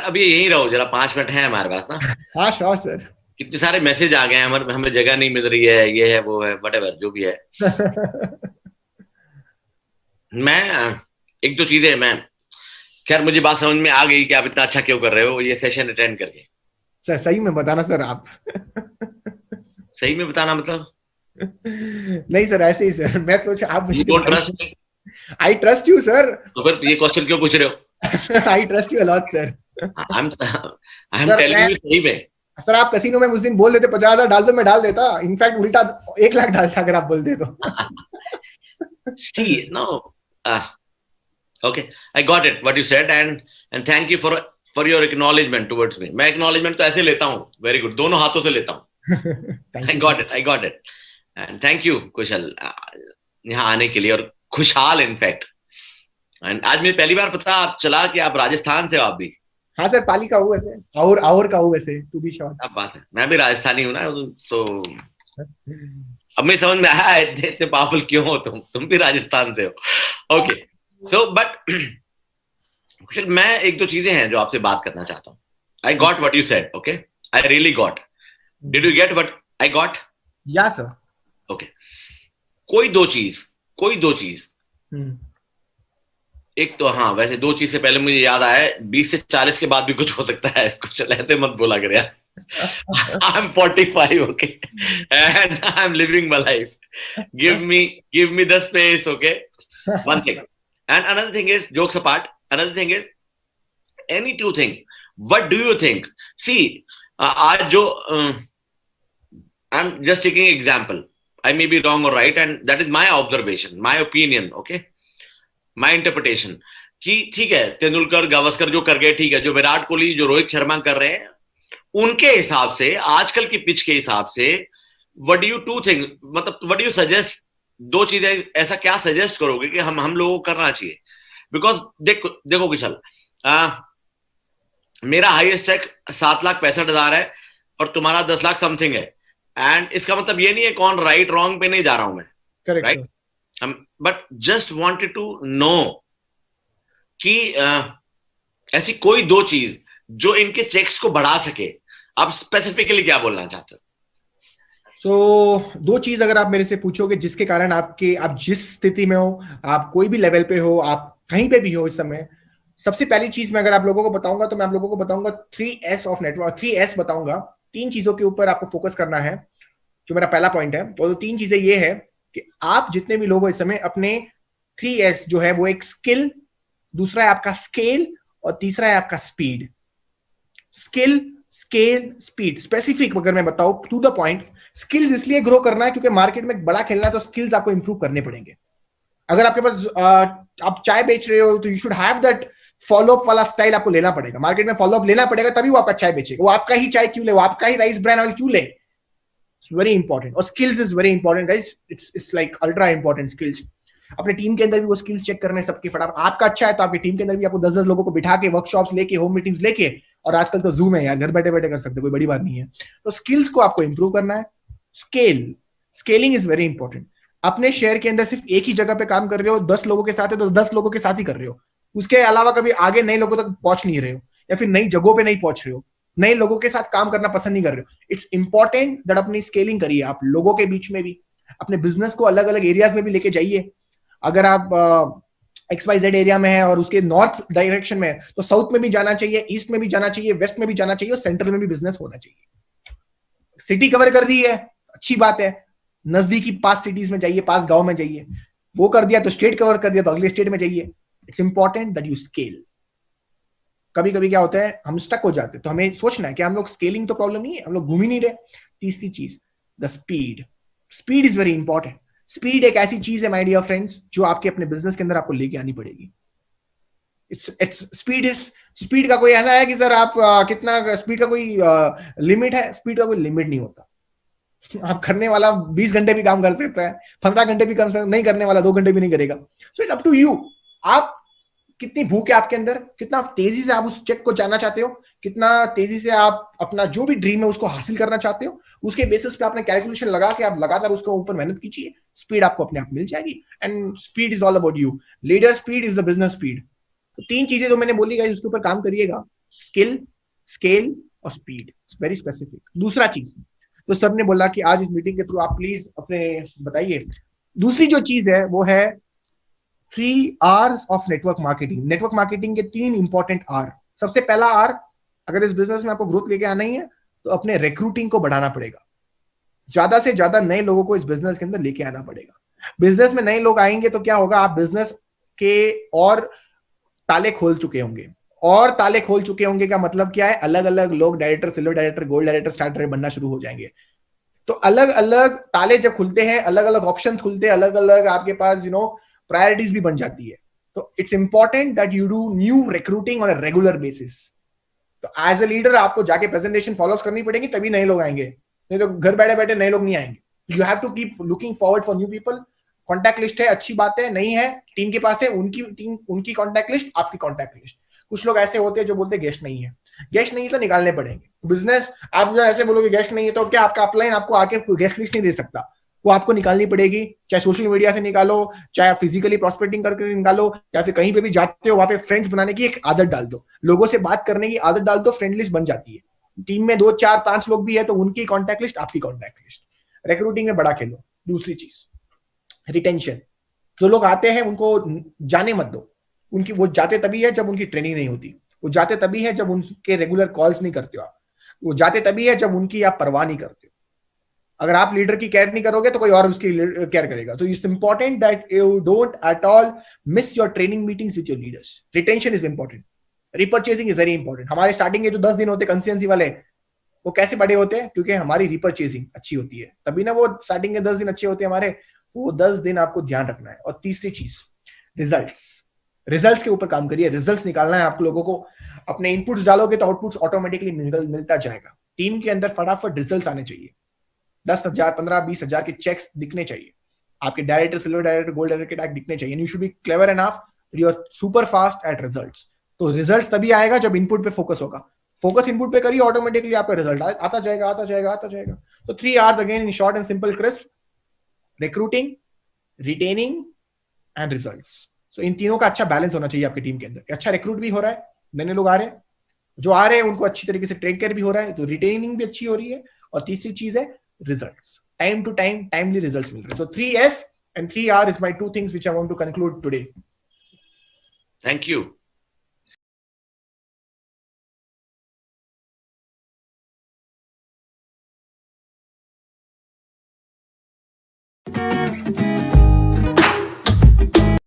अभी यहीं रहो जरा, 5 मिनट है हमारे पास ना। हाँ श्योर सर। कितने सारे मैसेज आ गए हैं, हमें हमें जगह नहीं मिल रही है, ये है वो है, वटेवर जो भी है। मैं एक दो चीजें मैं, खैर मुझे बात समझ में आ गई कि आप इतना अच्छा क्यों कर रहे हो ये सेशन अटेंड करके। सर सही में बताना सर आप। सही में बताना मतलब? नहीं सर ऐसे ही सर, मैं सोचा आप यू मुझे don't guide. Trust me? I trust you sir. तो फिर ये क्वेश्चन क्यों पूछ रहे हो? I trust you a lot sir. I am sir telling मैं, यू सही में। सर आप कसिनो में उस दिन बोल देते 50,000 डाल दो, मैं डाल देता, इनफैक्ट उल्टा 1 लाख डालता अगर आप बोलते तो। See, no. Okay, I got it. What you said, and thank you for your acknowledgement towards me. मैं acknowledgement तो ऐसे लेता हूँ, very good, दोनों हाथों से लेता हूँ। Thank I you got sir. it, I got it. And thank you, कुशल, यहाँ आने के लिए, और खुशहाल इनफैक्ट। एंड आज मुझे पहली बार पता आप चला कि आप राजस्थान से हो, आप भी। हाँ सर पाली का हूँ वैसे, और का हूँ वैसे टू बी श्योर। क्या बात है, मैं भी राजस्थानी हूँ ना, तो अब मुझे समझ में आया इतने इतने पावरफुल क्यों हो तुम भी राजस्थान से हो। ओके, सो बट मैं एक दो चीजें हैं जो आपसे बात करना चाहता हूँ। I got what you said, okay, I really got. Did you get what I got? या सर। ओके, कोई दो चीज, कोई दो चीज। एक तो हाँ, वैसे दो चीज से पहले मुझे याद आया, 20 से 40 के बाद भी कुछ हो सकता है, कुछ ऐसे मत बोला कर यार। I am 45, okay, and I am living my life. Give me, give me the space, okay, one thing. And another thing is, jokes apart, another thing is, any two thing, what do you think? See, आज जो I'm just taking example, I may be wrong or right, and that is my observation, my opinion, okay, my interpretation, कि ठीक है तेंदुलकर गावस्कर जो कर गए ठीक है, जो विराट कोहली जो रोहित शर्मा कर रहे हैं, उनके हिसाब से आजकल की पिच के हिसाब से what do you to think, मतलब व्हाट डू यू सजेस्ट, दो चीजें ऐसा क्या सजेस्ट करोगे कि हम लोगों को करना चाहिए? बिकॉज देखो देखो किशल, मेरा हाईएस्ट चेक 7,65,000 है और तुम्हारा 10 लाख समथिंग है, एंड इसका मतलब ये नहीं है कौन राइट रॉन्ग पे नहीं जा रहा हूं मैं, correct right? Sir. But just wanted to know कि ऐसी कोई दो चीज जो इनके चेक्स को बढ़ा सके, आप स्पेसिफिकली क्या बोलना चाहते हो? दो चीज अगर आप मेरे से पूछोगे जिसके कारण आप जिस स्थिति में हो, आप कोई भी लेवल पे हो, आप कहीं पे भी हो इस समय, सबसे पहली चीज मैं अगर आप लोगों को बताऊंगा तो मैं आप लोगों को बताऊंगा 3S ऑफ नेटवर्क, 3S बताऊंगा। 3 चीजों के ऊपर आपको फोकस करना है, जो मेरा पहला पॉइंट है। तो 3 चीजें ये है कि आप जितने भी लोग हो इस समय अपने 3S जो है वो एक स्किल, दूसरा है आपका स्केल, और तीसरा है आपका speed. Skill, scale, speed, specific अगर मैं बताऊं टू द पॉइंट। स्किल्स इसलिए ग्रो करना है क्योंकि मार्केट में बड़ा खेलना है, तो स्किल्स आपको इंप्रूव करने पड़ेंगे। अगर आपके पास आप चाय बेच रहे हो तो you should have that follow up वाला स्टाइल आपको लेना पड़ेगा, मार्केट में फॉलोअप लेना पड़ेगा, तभी वो आपका चाय बेचेगा। वो आपका ही चाय क्यों ले, वो आपका ही राइस ब्रांड ऑयल क्यों ले, इट्स वेरी इंपॉर्टेंट। और skills is very important guys, it's like ultra important skills. अपने टीम के अंदर भी वो स्किल्स चेक करने सबके फटाफट। आपका अच्छा है तो आपकी टीम के अंदर भी आपको 10-10 लोगों को बिठा के वर्कशॉप्स लेके, होम मीटिंग्स लेके, और आजकल तो जूम है यार, घर बैठे बैठे कर सकते, कोई बड़ी बात नहीं है। तो स्किल्स को आपको इंप्रूव करना है। Scale, scaling is very important. अपने शेयर के अंदर सिर्फ एक ही जगह पे काम कर रहे हो, 10 लोगों के साथ है तो 10 लोगों के साथ ही कर रहे हो, उसके अलावा कभी आगे नए लोगों तक पहुंच नहीं रहे हो, या फिर नई जगहों पे नहीं पहुंच रहे हो, नए लोगों के साथ काम करना पसंद नहीं कर रहे हो। इट्स इंपॉर्टेंट दैट अपनी स्केलिंग करिए, आप लोगों के बीच में भी, अपने बिजनेस को अलग अलग एरियाज में भी लेके जाइए। अगर आप XYZ एरिया में है और उसके नॉर्थ डायरेक्शन में है, तो साउथ में भी जाना चाहिए, ईस्ट में भी जाना चाहिए, वेस्ट में भी जाना चाहिए, और सेंट्रल में भी बिजनेस होना चाहिए। सिटी कवर कर दी है, अच्छी बात है, नजदीकी पास सिटीज में जाइए, पास गांव में जाइए। वो कर दिया तो स्टेट कवर कर दिया तो अगले स्टेट में जाइए। It's important that you scale. कभी कभी क्या होता है, हम स्टक हो जाते हैं, तो हमें सोचना है कि हम लोग स्केलिंग तो प्रॉब्लम नहीं है, हम लोग घूम ही नहीं रहे। तीसरी चीज, the speed. Speed is very important. Speed एक ऐसी चीज है माय डियर फ्रेंड्स जो आपके अपने बिजनेस के अंदर आपको लेके आनी पड़ेगी। इट्स स्पीड का कोई ऐसा है कि सर आप कितना स्पीड का कोई लिमिट है? स्पीड का कोई लिमिट नहीं होता। आप करने वाला 20 घंटे भी काम कर सकता है, 15 घंटे भी नहीं करने वाला 2 घंटे भी नहीं करेगा। So it's up to you. आप कितनी भूख है आपके अंदर, कितना तेजी से आप उस चेक को जानना चाहते हो, कितना तेजी से आप अपना जो भी ड्रीम है उसको हासिल करना चाहते हो, उसके बेसिस पे आपने कैलकुलेशन लगा के आप लगातार उसके ऊपर मेहनत कीजिए। स्पीड आपको अपने आप मिल जाएगी, and speed is all about you. Leader speed is the business speed. तो 3 चीजें जो मैंने बोली गाइस, उसके ऊपर काम करिएगा। स्किल, स्केल और स्पीड, वेरी स्पेसिफिक। दूसरा चीज तो सर ने बोला कि आज इस मीटिंग के थ्रू आप प्लीज अपने बताइए। दूसरी जो चीज है वो है 3 R's of network marketing. Network marketing के 3 इंपॉर्टेंट आर। सबसे पहला आर, अगर इस बिजनेस में आपको ग्रोथ लेके आना ही है तो अपने रिक्रूटिंग को बढ़ाना पड़ेगा। ज्यादा से ज्यादा नए लोगों को इस बिजनेस के अंदर लेके आना पड़ेगा। बिजनेस में नए लोग आएंगे तो क्या होगा, आप बिजनेस के और ताले खोल चुके होंगे। और ताले खोल चुके होंगे का मतलब क्या है, अलग अलग लोग director, silver director, gold director, star director बनना शुरू हो जाएंगे। तो अलग अलग ताले जब खुलते हैं, अलग अलग ऑप्शंस खुलते हैं, अलग अलग आपके पास प्रायोरिटीज भी बन जाती है। तो it's important that you do new recruiting on a regular basis. तो एज ए लीडर आपको जाके प्रेजेंटेशन फॉलो करनी पड़ेगी, तभी नए लोग आएंगे, नहीं तो घर बैठे बैठे नए लोग नहीं आएंगे। You have to keep looking forward for new people. Contact list है, अच्छी बात है, नहीं है टीम के पास है, उनकी टीम, उनकी कॉन्टैक्ट लिस्ट, आपकी कॉन्टैक्ट लिस्ट। कुछ लोग ऐसे होते हैं जो बोलते हैं गेस्ट नहीं है, गेस्ट नहीं है तो निकालने पड़ेंगे। बिजनेस आप जो ऐसे बोलोगे गेस्ट नहीं है तो क्या आपका अपलाइन आपको आके गेस्ट लिस्ट नहीं दे सकता, वो आपको निकालनी पड़ेगी। चाहे सोशल मीडिया से निकालो, चाहे फिजिकली प्रॉस्पेक्टिंग करके निकालो, या फिर कहीं पे भी जाते हो वहां पे फ्रेंड्स बनाने की एक आदत डाल दो, लोगों से बात करने की आदत डाल दो, फ्रेंड लिस्ट बन जाती है। टीम में 2 4 5 लोग भी है तो उनकी कॉन्टैक्ट लिस्ट, आपकी कॉन्टैक्ट लिस्ट। रिक्रूटिंग में बड़ा खेलो। दूसरी चीज रिटेंशन। जो लोग आते हैं उनको जाने मत दो। उनकी वो जाते तभी है जब उनकी ट्रेनिंग नहीं होती, वो जाते तभी है जब उनके रेगुलर कॉल्स नहीं करते हो आप, वो जाते तभी है जब उनकी आप परवाह नहीं करते हो। अगर आप लीडर की केयर नहीं करोगे तो कोई और उसकी केयर करेगा। तो it's important that you don't at all miss your training meetings with your leaders. Retention is important, repurchasing is very important. हमारे स्टार्टिंग के जो 10 दिन होते हैं कंसिस्टेंसी वाले, वो कैसे बड़े होते हैं, क्योंकि हमारी रिपर्चेसिंग अच्छी होती है, तभी ना वो स्टार्टिंग के 10 दिन अच्छे होते हैं हमारे। वो 10 दिन आपको ध्यान रखना है। और तीसरी चीज रिजल्ट्स। रिजल्ट्स के ऊपर काम करिए, रिजल्ट्स निकालना है आप लोगों को। अपने इनपुट्स डालोगे तो आउटपुट्स ऑटोमेटिकली मिलता जाएगा। टीम के अंदर फटाफट रिजल्ट्स आने चाहिए। 10,000 15,000 20,000 के चेक्स दिखने चाहिए, आपके director, silver director, gold director के टैग दिखने चाहिए। You should be clever enough, you are super fast at results. तो रिजल्ट्स तभी आएगा जब इनपुट पे फोकस होगा। फोकस इनपुट पे करिए, ऑटोमेटिकली आपका रिजल्ट आता जाएगा, आता जाएगा, आता जाएगा। तो 3 R's again in short and simple crisp: recruiting, retaining and results. So in तीनों का अच्छा बैलेंस होना चाहिए आपकी टीम के अंदर। अच्छा रिक्रूट भी हो रहा है, नए लोग आ रहे हैं, जो आ रहे हैं उनको अच्छी तरीके से ट्रेन केयर भी हो रहा है, तो रिटेनिंग भी अच्छी हो रही है। और तीसरी चीज है results, time to time timely results मिल रहे हैं। सो 3S and 3R is my 2 things which I want to conclude today. Thank you.